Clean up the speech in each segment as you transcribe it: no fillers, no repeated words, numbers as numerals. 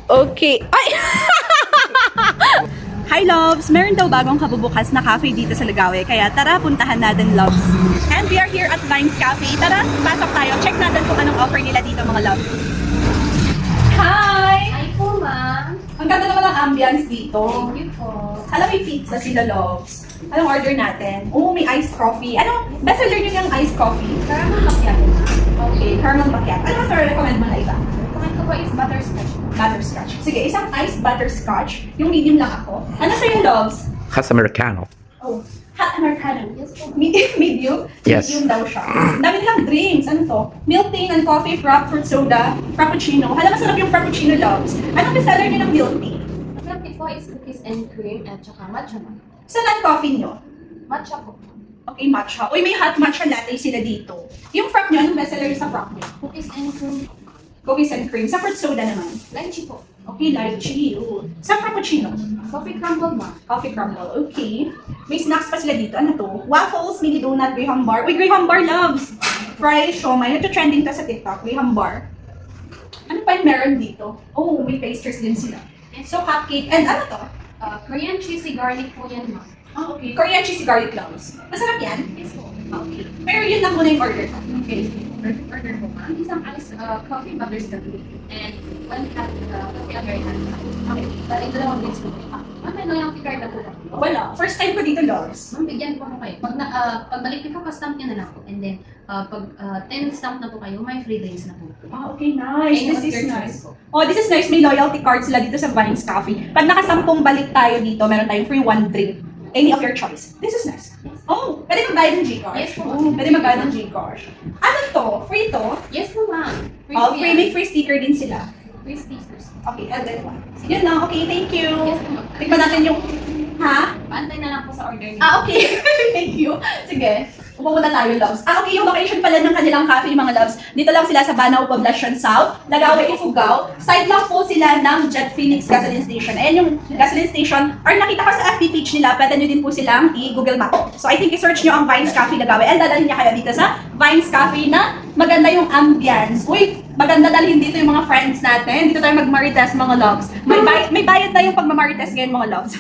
Okay. Ay! Hi, loves! Meron daw bagong kabubukas na cafe dito sa Ligawe, kaya tara, puntahan natin, loves. And we are here at Vines Cafe. Tara, pasok tayo. Check natin kung anong offer nila dito, mga loves. Hi! Hi po, ma'am. Ang ganda naman ang ambience dito. Thank you po. Alam, may pizza sila, loves. Anong order natin? Oh, may iced coffee. Ano, best seller nyo yung iced coffee? Caramel macchiato, ma'am. Okay, caramel macchiato. Ano mas recommend mo na iba? Comment ko po is butterscotch. Butterscotch. Sige, isang iced butterscotch. Yung medium lang ako. Ano sa'yo, loves? Has Americano. Oh, hot Americano. Yes po. Medium? Yes. Medium daw siya. Dami nilang drinks. Ano to? Milk tea and coffee, frap, fruit soda, frappuccino. Hala, masarap yung frappuccino, loves. Anong bestseller niyo ng milk tea? Milk tea po is cookies and cream at saka matcha, ma'am. Saan ang coffee niyo? Matcha po. Okay, matcha. Uy, may hot matcha latte sila dito. Yung frap niyo, anong bestseller sa frap niyo? Cookies and cream. Cookies and cream. Sa fruit soda naman. Lychee po. Okay, lychee. Ooh. Sa frappuccino? Coffee crumble, ma'am. Coffee crumble. Okay. May snacks pa sila dito. Ano to? Waffles, mini donut, Graham bar. Uy, Graham bar loves! Fry, siomay. Nagto-trending to sa TikTok. Graham bar. Ano pa yung meron dito? Oh, may pastries din sila. So, cupcake. And ano to? Korean cheesy garlic po yan, ma'am. Oh, okay. Korean cheesy garlic loves. Masarap yan? Yes po. Okay. Pero yun lang muna yung order ko. Okay. Order po, ma'am. Isang ice coffee butterscotch and one cup coffee Americano. Okay. Bali, dalawang drinks po. Ma'am, may loyalty card na po ba? Wala. First time ko dito, loves. Ma'am, bigyan po ako kayo. Pagbalik niyo po, pa-stamp niyo na lang po. And then, pag 10 stamp na po kayo, may free drinks na po. Ah, okay, nice. Any This of is your nice. choice po. Oh, this is nice. May loyalty card sila dito sa Vines Cafe. Pag nakasampung balik tayo dito, meron tayong free one drink. Any of your choice. This is nice. Oh, pwede magbayad ng Gcash? Yes po. Oh, pwede magbayad ng Gcash. Ano to? Free to? Yes po, ma'am. Oh, po free. yan. May free sticker din sila. Free stickers. Okay, and then one. Yun lang. Okay, thank you. Yes po, ma'am. Tignan natin yung... Ha? Paantay na lang po sa order niyo. Ah, okay. Thank you. Sige. Upo muna tayo, loves. Ah, okay. Yung location pala ng kanilang cafe, mga loves. Dito lang sila sa Banao Poblacion South, Lagawe, Ifugao. Side lang po sila ng Jet Phoenix Gasoline Station. And yung gasoline station, or nakita ko sa FB page nila, pwede nyo din po silang i-Google Map. So, I think i-search nyo ang Vines Cafe Lagawe. And dadalhin niya kayo dito sa Vines Cafe na maganda yung ambience. Uy, maganda dalhin dito yung mga friends natin. Dito tayo mag-marites, mga loves. May bayad na yung pagmamarites ngayon, mga loves.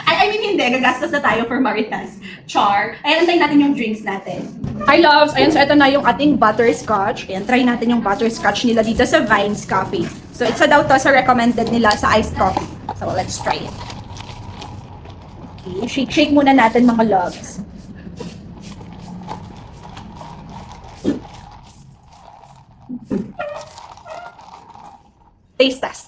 I mean, hindi. Gagastos na tayo for marites. Char. Ayan, antayin natin yung drinks natin. Hi, loves! Ayan, so ito na yung ating butterscotch. Ayan, try natin yung butterscotch nila dito sa Vines Cafe. So, isa daw to sa recommended nila sa iced coffee. So, let's try it. Okay, shake muna natin, mga loves. Taste test.